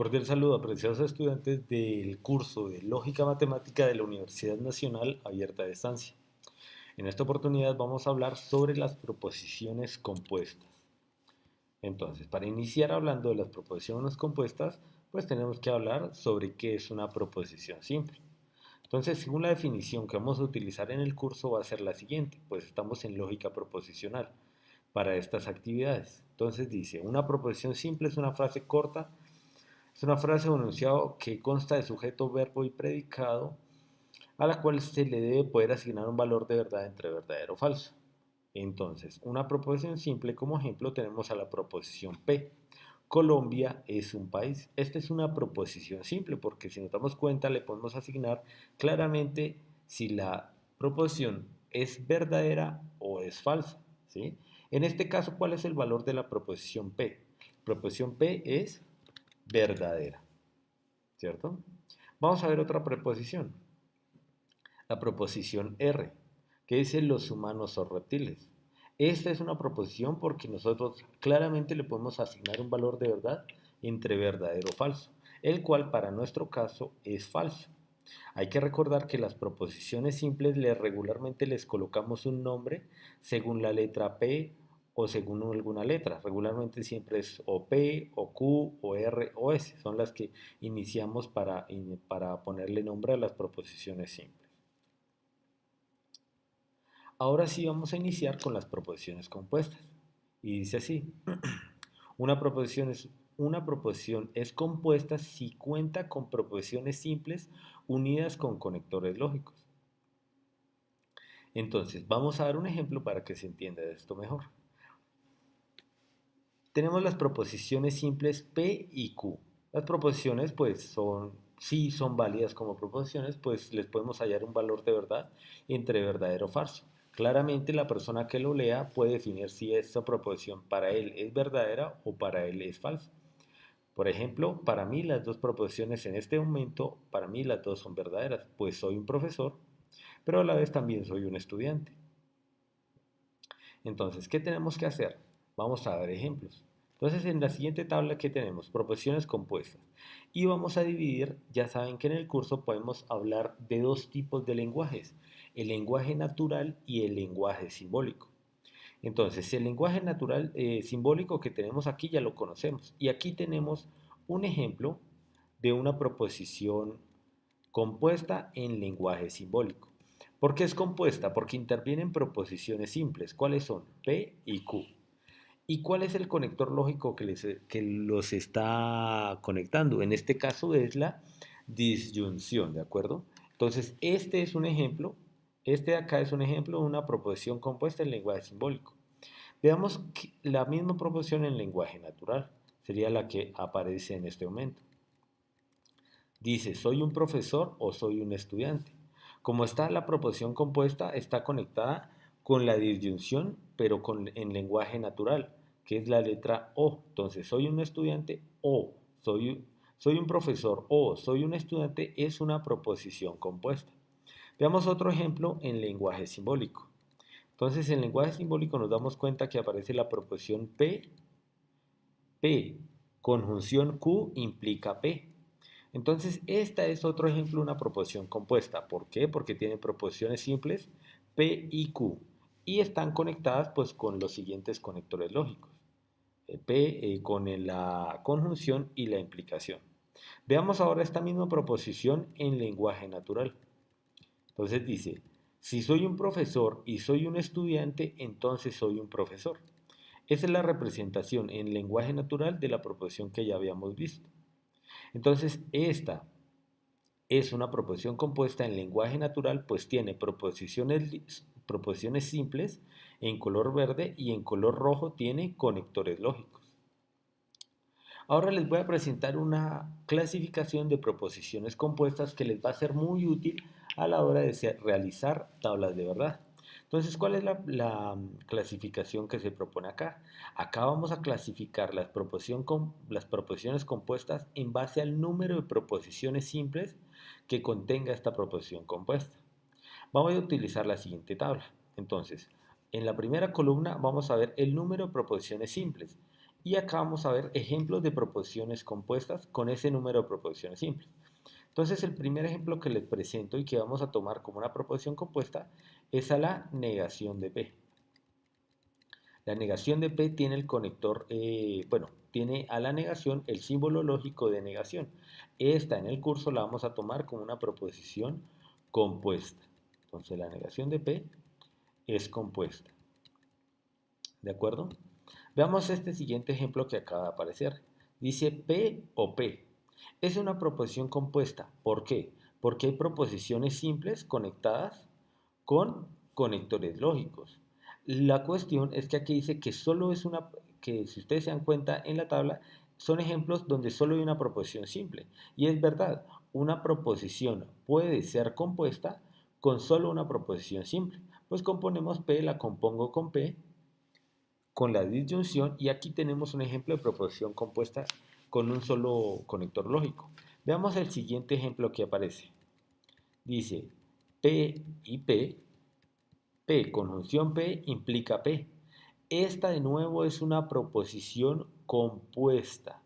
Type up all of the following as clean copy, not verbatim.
Cordial saludo, apreciados estudiantes del curso de Lógica Matemática de la Universidad Nacional Abierta de Distancia. En esta oportunidad vamos a hablar sobre las proposiciones compuestas. Entonces, para iniciar hablando de las proposiciones compuestas, pues tenemos que hablar sobre qué es una proposición simple. Entonces, según la definición que vamos a utilizar en el curso va a ser la siguiente, pues estamos en lógica proposicional para estas actividades. Entonces dice, una proposición simple es una frase corta. Es una frase o enunciado que consta de sujeto, verbo y predicado, a la cual se le debe poder asignar un valor de verdad entre verdadero o falso. Entonces, una proposición simple, como ejemplo, tenemos a la proposición P. Colombia es un país. Esta es una proposición simple porque si nos damos cuenta le podemos asignar claramente si la proposición es verdadera o es falsa, ¿sí? En este caso, ¿cuál es el valor de la proposición P? La proposición P es verdadera, ¿cierto? Vamos a ver otra preposición, la proposición R, que dice los humanos son reptiles. Esta es una proposición porque nosotros claramente le podemos asignar un valor de verdad entre verdadero o falso, el cual para nuestro caso es falso. Hay que recordar que las proposiciones simples regularmente les colocamos un nombre según la letra P o según alguna letra. Regularmente siempre es o P, o Q, o R, o S. Son las que iniciamos para ponerle nombre a las proposiciones simples. Ahora sí vamos a iniciar con las proposiciones compuestas. Y dice así, una proposición es compuesta si cuenta con proposiciones simples unidas con conectores lógicos. Entonces, vamos a dar un ejemplo para que se entienda esto mejor. Tenemos las proposiciones simples P y Q. Las proposiciones, pues, si son válidas como proposiciones, pues les podemos hallar un valor de verdad entre verdadero o falso. Claramente la persona que lo lea puede definir si esta proposición para él es verdadera o para él es falsa. Por ejemplo, para mí las dos proposiciones en este momento, para mí las dos son verdaderas, pues soy un profesor, pero a la vez también soy un estudiante. Entonces, ¿qué tenemos que hacer? Vamos a dar ejemplos. Entonces, en la siguiente tabla, ¿qué tenemos? Proposiciones compuestas. Y vamos a dividir, ya saben que en el curso podemos hablar de dos tipos de lenguajes, el lenguaje natural y el lenguaje simbólico. Entonces, el lenguaje natural simbólico que tenemos aquí ya lo conocemos. Y aquí tenemos un ejemplo de una proposición compuesta en lenguaje simbólico. ¿Por qué es compuesta? Porque intervienen proposiciones simples. ¿Cuáles son? P y Q. ¿Y cuál es el conector lógico que los está conectando? En este caso es la disyunción, ¿de acuerdo? Entonces, este es un ejemplo, este de acá es un ejemplo de una proposición compuesta en lenguaje simbólico. Veamos la misma proposición en lenguaje natural, sería la que aparece en este momento. Dice, ¿soy un profesor o soy un estudiante? Como está la proposición compuesta, está conectada con la disyunción, pero en lenguaje natural, que es la letra O. Entonces, soy un estudiante o soy un profesor o soy un estudiante es una proposición compuesta. Veamos otro ejemplo en lenguaje simbólico. Entonces, en lenguaje simbólico nos damos cuenta que aparece la proposición P, P, conjunción Q implica P. Entonces, esta es otro ejemplo de una proposición compuesta. ¿Por qué? Porque tiene proposiciones simples P y Q y están conectadas pues con los siguientes conectores lógicos. P con la conjunción y la implicación. Veamos ahora esta misma proposición en lenguaje natural. Entonces dice, si soy un profesor y soy un estudiante, entonces soy un profesor. Esa es la representación en lenguaje natural de la proposición que ya habíamos visto. Entonces, esta es una proposición compuesta en lenguaje natural, pues tiene proposiciones simples en color verde y en color rojo tiene conectores lógicos. Ahora les voy a presentar una clasificación de proposiciones compuestas que les va a ser muy útil a la hora de realizar tablas de verdad. Entonces, ¿cuál es la clasificación que se propone acá? Acá vamos a clasificar las proposiciones compuestas en base al número de proposiciones simples que contenga esta proposición compuesta. Vamos a utilizar la siguiente tabla. Entonces, en la primera columna vamos a ver el número de proposiciones simples. Y acá vamos a ver ejemplos de proposiciones compuestas con ese número de proposiciones simples. Entonces, el primer ejemplo que les presento y que vamos a tomar como una proposición compuesta es a la negación de P. La negación de P tiene el conector, tiene a la negación el símbolo lógico de negación. Esta en el curso la vamos a tomar como una proposición compuesta. Entonces, la negación de P es compuesta. ¿De acuerdo? Veamos este siguiente ejemplo que acaba de aparecer. Dice P o P. Es una proposición compuesta. ¿Por qué? Porque hay proposiciones simples conectadas con conectores lógicos. La cuestión es que aquí dice que solo es que si ustedes se dan cuenta en la tabla, son ejemplos donde solo hay una proposición simple. Y es verdad, una proposición puede ser compuesta con solo una proposición simple. Pues componemos P, la compongo con P, con la disyunción, y aquí tenemos un ejemplo de proposición compuesta con un solo conector lógico. Veamos el siguiente ejemplo que aparece. Dice P y P, conjunción P implica P. Esta de nuevo es una proposición compuesta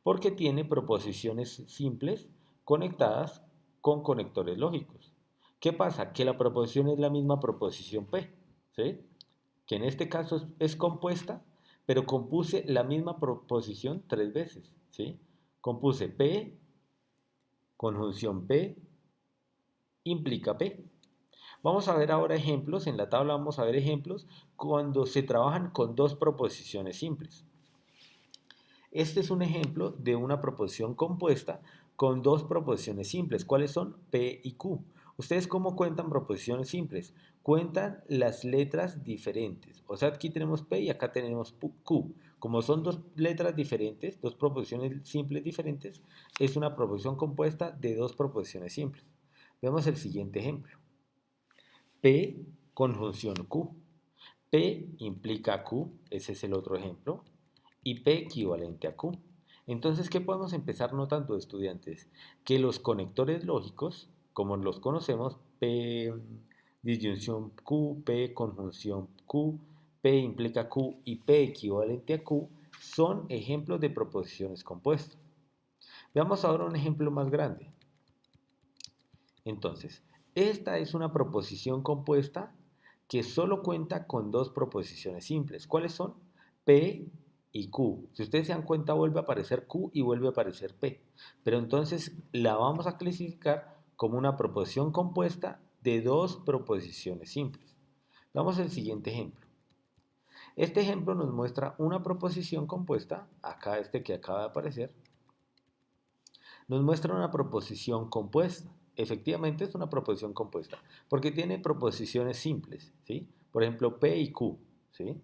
porque tiene proposiciones simples conectadas con conectores lógicos. ¿Qué pasa? Que la proposición es la misma proposición P, ¿sí? Que en este caso es compuesta, pero compuse la misma proposición tres veces, ¿sí? Compuse P, conjunción P, implica P. Vamos a ver ahora ejemplos, en la tabla vamos a ver ejemplos cuando se trabajan con dos proposiciones simples. Este es un ejemplo de una proposición compuesta con dos proposiciones simples. ¿Cuáles son? P y Q. ¿Ustedes cómo cuentan proposiciones simples? Cuentan las letras diferentes. O sea, aquí tenemos P y acá tenemos Q. Como son dos letras diferentes, dos proposiciones simples diferentes, es una proposición compuesta de dos proposiciones simples. Veamos el siguiente ejemplo. P, conjunción Q. P implica Q, ese es el otro ejemplo, y P equivalente a Q. Entonces, ¿qué podemos empezar notando, estudiantes? Que los conectores lógicos, como los conocemos, P disyunción Q, P conjunción Q, P implica Q y P equivalente a Q, son ejemplos de proposiciones compuestas. Veamos ahora un ejemplo más grande. Entonces, esta es una proposición compuesta que solo cuenta con dos proposiciones simples. ¿Cuáles son? P y Q. Si ustedes se dan cuenta, vuelve a aparecer Q y vuelve a aparecer P. Pero entonces la vamos a clasificar como una proposición compuesta de dos proposiciones simples. Vamos al siguiente ejemplo. Este ejemplo nos muestra una proposición compuesta, acá este que acaba de aparecer, nos muestra una proposición compuesta. Efectivamente es una proposición compuesta, porque tiene proposiciones simples, ¿sí? Por ejemplo, P y Q, ¿sí?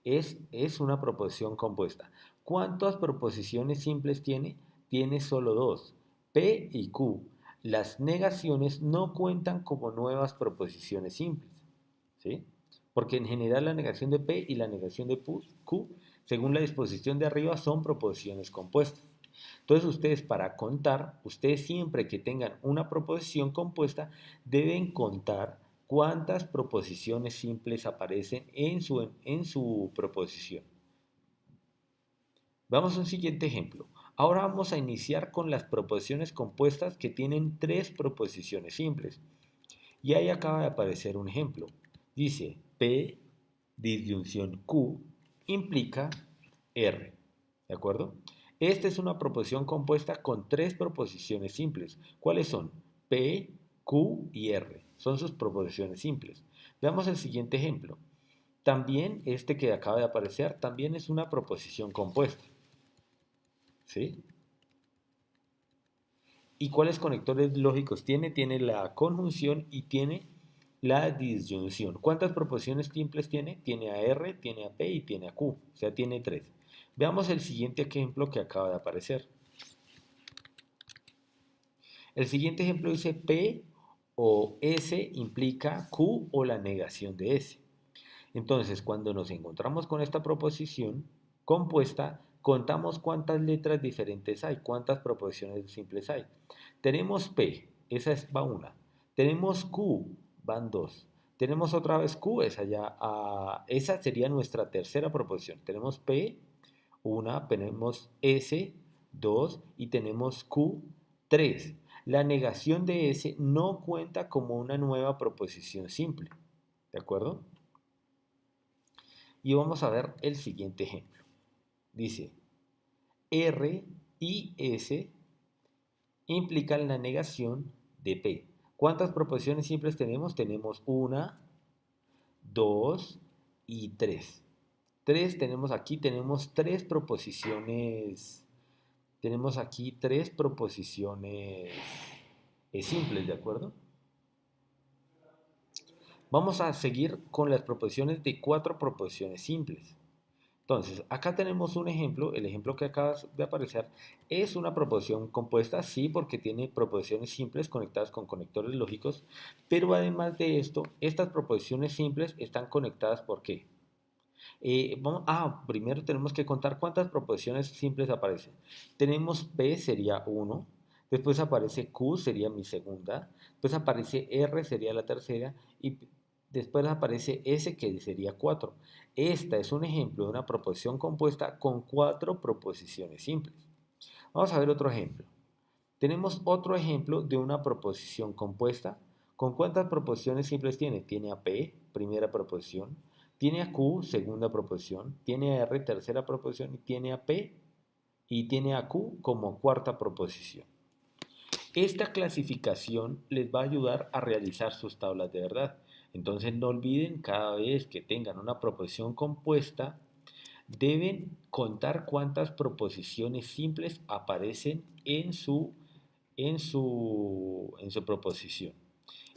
Es una proposición compuesta. ¿Cuántas proposiciones simples tiene? Tiene solo dos, P y Q. Las negaciones no cuentan como nuevas proposiciones simples, ¿sí? Porque en general la negación de P y la negación de Q, según la disposición de arriba, son proposiciones compuestas. Entonces ustedes para contar, ustedes siempre que tengan una proposición compuesta, deben contar cuántas proposiciones simples aparecen en su proposición. Vamos a un siguiente ejemplo. Ahora vamos a iniciar con las proposiciones compuestas que tienen tres proposiciones simples. Y ahí acaba de aparecer un ejemplo. Dice P disyunción Q implica R. ¿De acuerdo? Esta es una proposición compuesta con tres proposiciones simples. ¿Cuáles son? P, Q y R. Son sus proposiciones simples. Veamos el siguiente ejemplo. También este que acaba de aparecer también es una proposición compuesta. ¿Sí? ¿Y cuáles conectores lógicos tiene? Tiene la conjunción y tiene la disyunción. ¿Cuántas proposiciones simples tiene? Tiene a R, tiene a P y tiene a Q. O sea, tiene tres. Veamos el siguiente ejemplo que acaba de aparecer. El siguiente ejemplo dice P o S implica Q o la negación de S. Entonces, cuando nos encontramos con esta proposición compuesta, contamos cuántas letras diferentes hay, cuántas proposiciones simples hay. Tenemos P, va una. Tenemos Q, van dos. Tenemos otra vez Q, esa sería nuestra tercera proposición. Tenemos P Una, tenemos S, 2 y tenemos Q, 3. La negación de S no cuenta como una nueva proposición simple. ¿De acuerdo? Y vamos a ver el siguiente ejemplo. Dice, R y S implican la negación de P. ¿Cuántas proposiciones simples tenemos? Tenemos una, dos y tres. Tenemos tres proposiciones. Tenemos aquí tres proposiciones simples, ¿de acuerdo? Vamos a seguir con las proposiciones de cuatro proposiciones simples. Entonces, acá tenemos un ejemplo, el ejemplo que acaba de aparecer es una proposición compuesta, sí, porque tiene proposiciones simples conectadas con conectores lógicos, pero además de esto, estas proposiciones simples están conectadas ¿por qué? Primero tenemos que contar cuántas proposiciones simples aparecen. Tenemos P, sería uno, después aparece Q, sería mi segunda, después aparece R, sería la tercera, y después aparece S, que sería 4. Esta es un ejemplo de una proposición compuesta con cuatro proposiciones simples. Vamos a ver otro ejemplo. Tenemos otro ejemplo de una proposición compuesta. ¿Con cuántas proposiciones simples tiene? Tiene a P, primera proposición, tiene a Q, segunda proposición, tiene a R, tercera proposición, y tiene a P y tiene a Q como cuarta proposición. Esta clasificación les va a ayudar a realizar sus tablas de verdad. Entonces no olviden, cada vez que tengan una proposición compuesta, deben contar cuántas proposiciones simples aparecen en su proposición.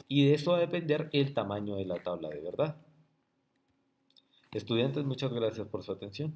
Y de eso va a depender el tamaño de la tabla de verdad. Estudiantes, muchas gracias por su atención.